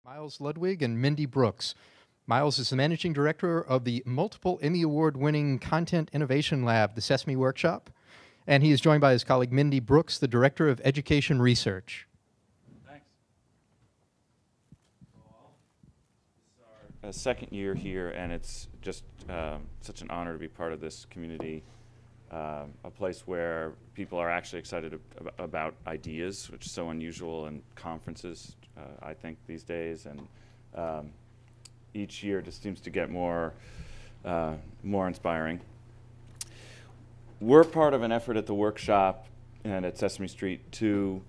Miles Ludwig and Mindy Brooks. Miles is the managing director of the multiple Emmy Award-winning Content Innovation Lab, the Sesame Workshop, and he is joined by his colleague Mindy Brooks, the director of education research. Thanks. It's our second year here, and it's just such an honor to be part of this community, a place where people are actually excited about ideas, which is so unusual in conferences, I think, these days. And each year just seems to get more inspiring. We're part of an effort at the workshop and at Sesame Street to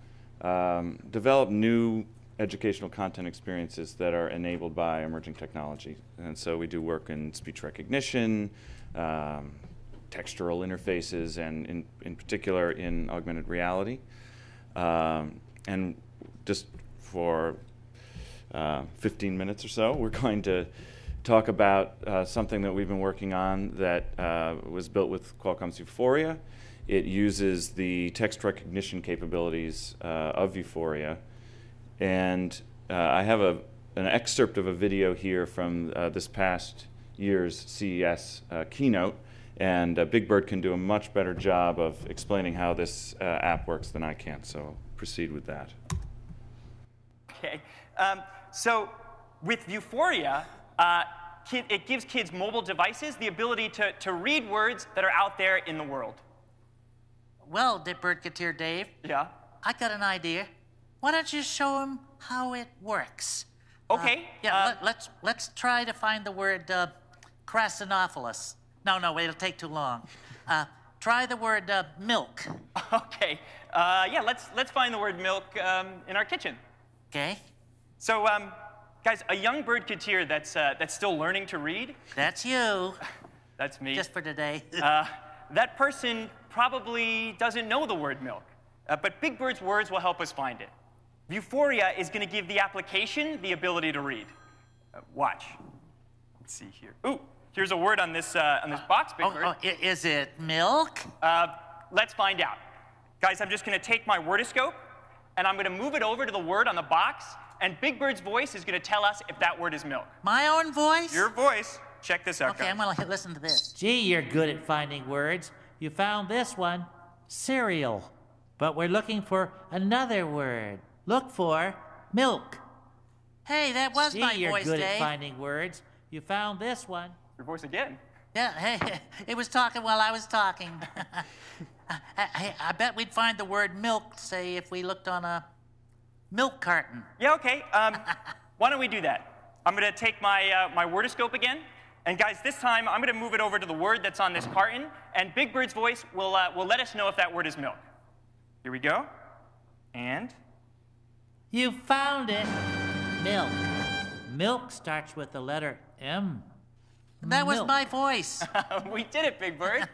develop new educational content experiences that are enabled by emerging technology. And so we do work in speech recognition, textural interfaces, and in particular in augmented reality. And just for 15 minutes or so, we're going to talk about something that we've been working on that was built with Qualcomm's Vuforia. It uses the text recognition capabilities of Vuforia. And I have an excerpt of a video here from this past year's CES keynote. And Big Bird can do a much better job of explaining how this app works than I can. So proceed with that. Okay. So with Vuforia, it gives kids mobile devices the ability to read words that are out there in the world. Well, Birdketeer Dave. Yeah? I got an idea. Why don't you show them how it works? Okay. Let's try to find the word Crassinophilus. No, it'll take too long. Try the word milk. Okay. Yeah, let's find the word milk in our kitchen. Okay. So, guys, a young birdketeer that's still learning to read. That's you. That's me. Just for today. That person probably doesn't know the word milk, but Big Bird's words will help us find it. Vuforia is going to give the application the ability to read. Watch. Let's see here. Ooh, here's a word on this box, Big Bird. Is it milk? Let's find out. Guys, I'm just going to take my wordoscope, and I'm going to move it over to the word on the box, and Big Bird's voice is going to tell us if that word is milk. My own voice? Your voice. Check this out, Okay, guys. I'm going to listen to this. Gee, you're good at finding words. You found this one, cereal. But we're looking for another word. Look for milk. Hey, that was my voice, Dave. You're good at finding words. You found this one. Your voice again. Yeah, hey, it was talking while I was talking. I bet we'd find the word milk, say, if we looked on a milk carton. Yeah, okay. Why don't we do that? I'm going to take my wordoscope again. And guys, this time, I'm going to move it over to the word that's on this carton. And Big Bird's voice will let us know if that word is milk. Here we go. And? You found it. Milk. Milk starts with the letter M. That was my voice. We did it, Big Bird.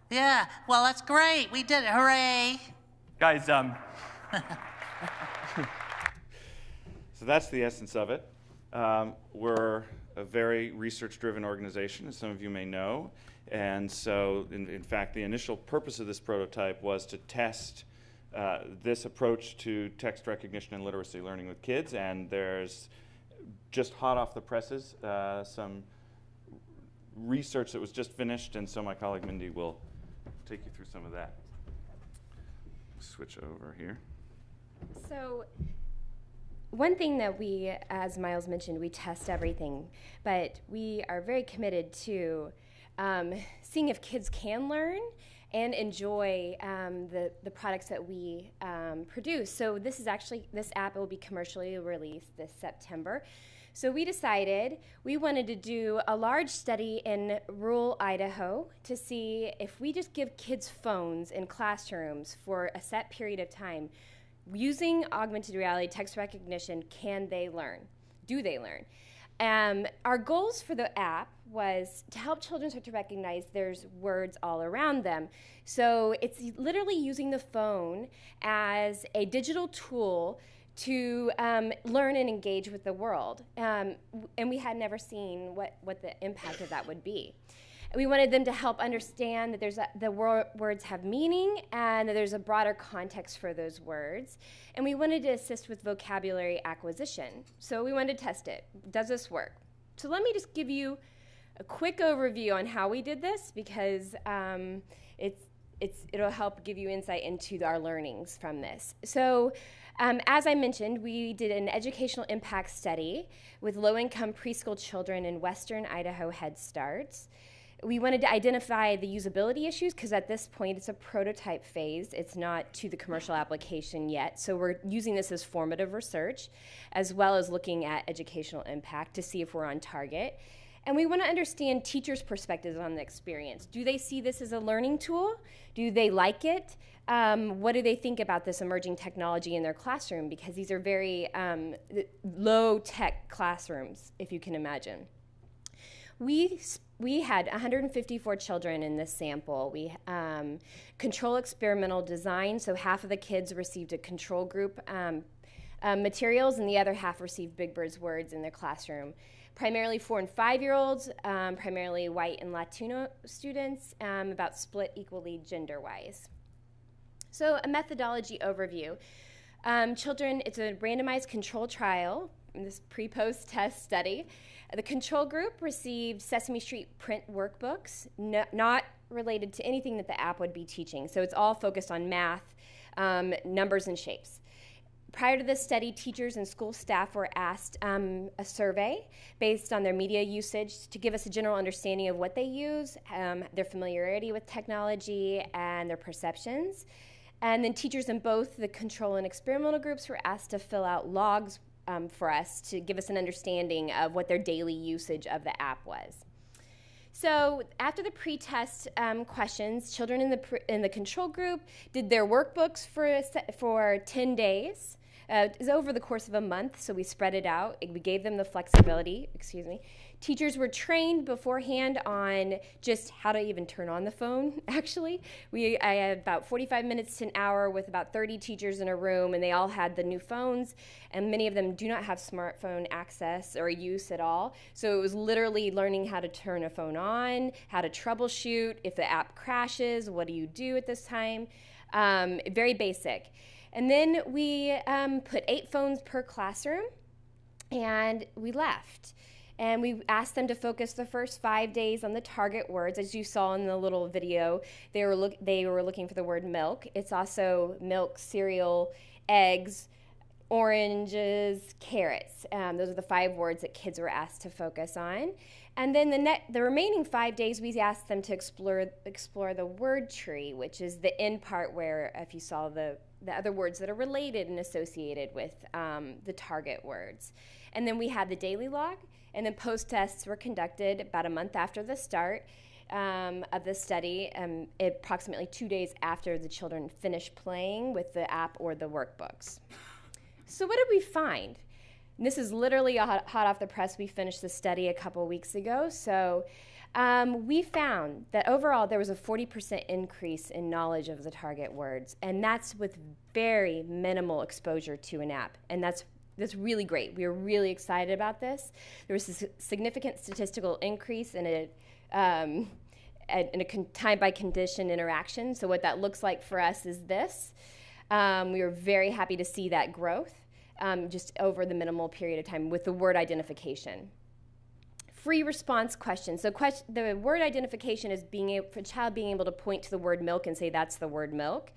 Yeah, well, that's great. We did it. Hooray. Guys, So that's the essence of it. We're a very research-driven organization, as some of you may know. And so, in fact, the initial purpose of this prototype was to test this approach to text recognition and literacy learning with kids. And there's, just hot off the presses, some research that was just finished. And so my colleague Mindy will take you through some of that. Switch over here. So one thing that we, as Miles mentioned, we test everything, but we are very committed to seeing if kids can learn and enjoy the products that we produce. So this app will be commercially released this September. So we decided we wanted to do a large study in rural Idaho to see if we just give kids phones in classrooms for a set period of time, using augmented reality text recognition, can they learn? Do they learn? Our goals for the app was to help children start to recognize there's words all around them. So it's literally using the phone as a digital tool to learn and engage with the world. And we had never seen what the impact of that would be. We wanted them to help understand that the words have meaning and that there's a broader context for those words. And we wanted to assist with vocabulary acquisition. So we wanted to test it. Does this work? So let me just give you a quick overview on how we did this, because it'll help give you insight into our learnings from this. So as I mentioned, we did an educational impact study with low-income preschool children in Western Idaho Head Starts. We wanted to identify the usability issues, because at this point it's a prototype phase. It's not to the commercial application yet. So we're using this as formative research, as well as looking at educational impact to see if we're on target. And we want to understand teachers' perspectives on the experience. Do they see this as a learning tool? Do they like it? What do they think about this emerging technology in their classroom? Because these are very low-tech classrooms, if you can imagine. We had 154 children in this sample. We control experimental design, so half of the kids received a control group materials, and the other half received Big Bird's words in their classroom. Primarily 4- and 5-year-olds, primarily white and Latino students, about split equally gender-wise. So a methodology overview. Children, it's a randomized control trial, in this pre-post test study. The control group received Sesame Street print workbooks, not related to anything that the app would be teaching. So it's all focused on math, numbers, and shapes. Prior to this study, teachers and school staff were asked a survey based on their media usage to give us a general understanding of what they use, their familiarity with technology, and their perceptions. And then teachers in both the control and experimental groups were asked to fill out logs for us to give us an understanding of what their daily usage of the app was. So after the pre-test questions, children in the control group did their workbooks for 10 days. It was over the course of a month, so we spread it out. We gave them the flexibility, Teachers were trained beforehand on just how to even turn on the phone, actually. I had about 45 minutes to an hour with about 30 teachers in a room, and they all had the new phones, and many of them do not have smartphone access or use at all. So it was literally learning how to turn a phone on, how to troubleshoot. If the app crashes, what do you do at this time? Very basic. And then we put 8 phones per classroom, and we left. And we asked them to focus the first 5 days on the target words. As you saw in the little video, they were looking for the word milk. It's also milk, cereal, eggs, oranges, carrots. Those are the 5 words that kids were asked to focus on. And then the remaining 5 days, we asked them to explore the word tree, which is the end part where, if you saw the other words that are related and associated with the target words. And then we had the daily log, and then post-tests were conducted about a month after the start of the study, approximately 2 days after the children finished playing with the app or the workbooks. So what did we find? And this is literally hot off the press. We finished the study a couple weeks ago. So we found that overall there was a 40% increase in knowledge of the target words, and that's with very minimal exposure to an app. And that's really great. We are really excited about this. There was a significant statistical increase in a time-by-condition interaction. So what that looks like for us is this. We were very happy to see that growth just over the minimal period of time with the word identification. Free response questions. So the word identification is for a child being able to point to the word milk and say that's the word milk.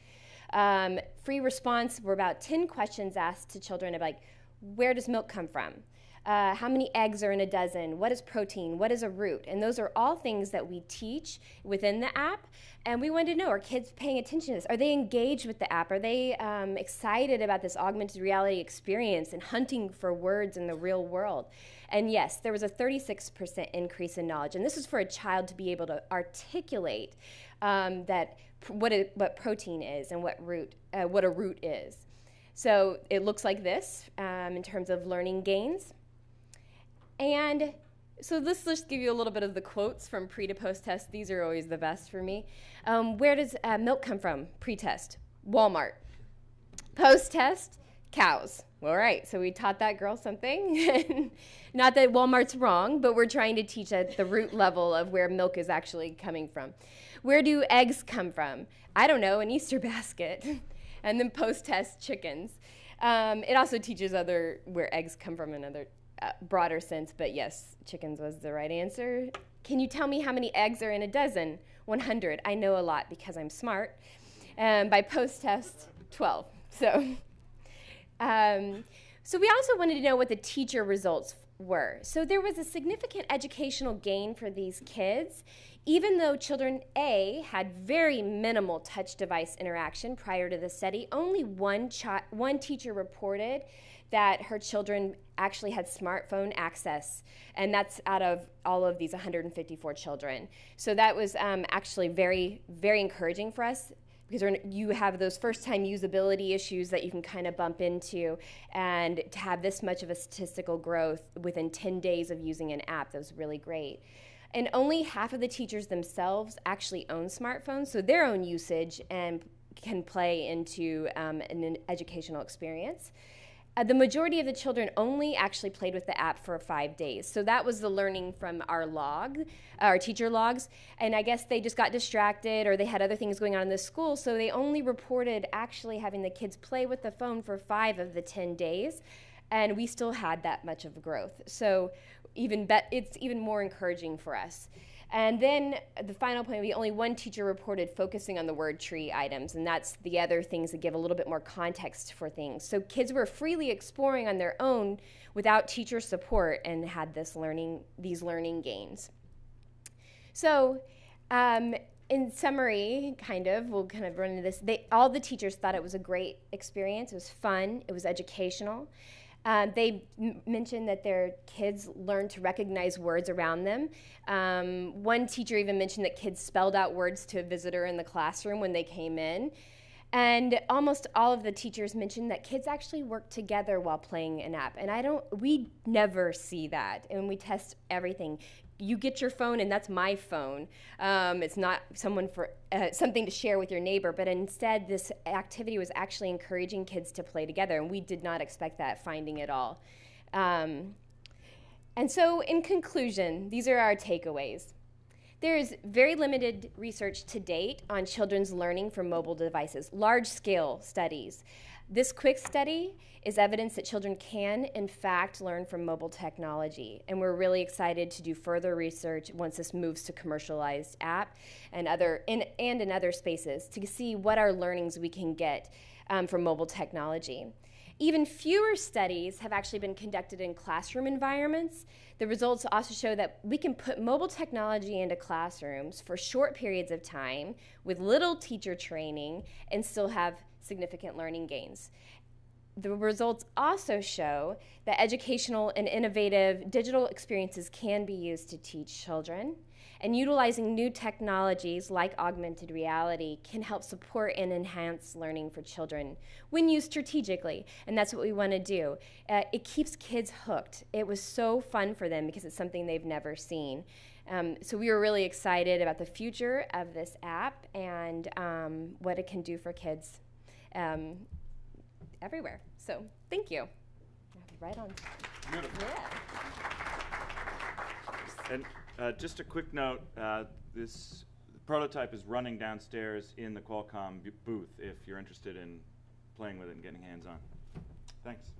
Free response were about 10 questions asked to children of where does milk come from? How many eggs are in a dozen? What is protein? What is a root? And those are all things that we teach within the app. And we wanted to know, are kids paying attention to this? Are they engaged with the app? Are they excited about this augmented reality experience and hunting for words in the real world? And yes, there was a 36% increase in knowledge. And this is for a child to be able to articulate what protein is and what a root is. So it looks like this in terms of learning gains. And so let's just give you a little bit of the quotes from pre to post test. These are always the best for me. Where does milk come from? Pre-test, Walmart. Post-test, cows. All right, so we taught that girl something. Not that Walmart's wrong, but we're trying to teach at the root level of where milk is actually coming from. Where do eggs come from? I don't know, an Easter basket. And then post-test chickens. It also teaches where eggs come from in another broader sense, but yes, chickens was the right answer. Can you tell me how many eggs are in a dozen? 100. I know a lot because I'm smart. By post-test, 12. So we also wanted to know what the teacher results were. So there was a significant educational gain for these kids, even though children A had very minimal touch device interaction prior to the study. Only one teacher reported that her children actually had smartphone access, and that's out of all of these 154 children. So that was actually very, very encouraging for us, because you have those first-time usability issues that you can kind of bump into, and to have this much of a statistical growth within 10 days of using an app, that was really great. And only half of the teachers themselves actually own smartphones, so their own usage can play into an educational experience. The majority of the children only actually played with the app for 5 days. So that was the learning from our teacher logs. And I guess they just got distracted, or they had other things going on in the school, so they only reported actually having the kids play with the phone for 5 of the 10 days. And we still had that much of growth. So it's even more encouraging for us. And then the final point, only one teacher reported focusing on the word tree items, and that's the other things that give a little bit more context for things. So kids were freely exploring on their own without teacher support and had these learning gains. So in summary, we'll kind of run into this. All the teachers thought it was a great experience. It was fun. It was educational. They mentioned that their kids learned to recognize words around them. One teacher even mentioned that kids spelled out words to a visitor in the classroom when they came in. And almost all of the teachers mentioned that kids actually work together while playing an app. And we never see that. And we test everything. You get your phone, and that's my phone. It's not something to share with your neighbor, but instead this activity was actually encouraging kids to play together, and we did not expect that finding at all. And so in conclusion, these are our takeaways. There is very limited research to date on children's learning from mobile devices, large-scale studies. This quick study is evidence that children can, in fact, learn from mobile technology. And we're really excited to do further research once this moves to commercialized app and in other spaces to see what our learnings we can get from mobile technology. Even fewer studies have actually been conducted in classroom environments. The results also show that we can put mobile technology into classrooms for short periods of time with little teacher training and still have significant learning gains. The results also show that educational and innovative digital experiences can be used to teach children, and utilizing new technologies like augmented reality can help support and enhance learning for children when used strategically, and that's what we want to do. It keeps kids hooked. It was so fun for them because it's something they've never seen. So we were really excited about the future of this app and what it can do for kids everywhere. So thank you. Right on. Beautiful. Yeah. And just a quick note, this prototype is running downstairs in the Qualcomm booth if you're interested in playing with it and getting hands-on. Thanks.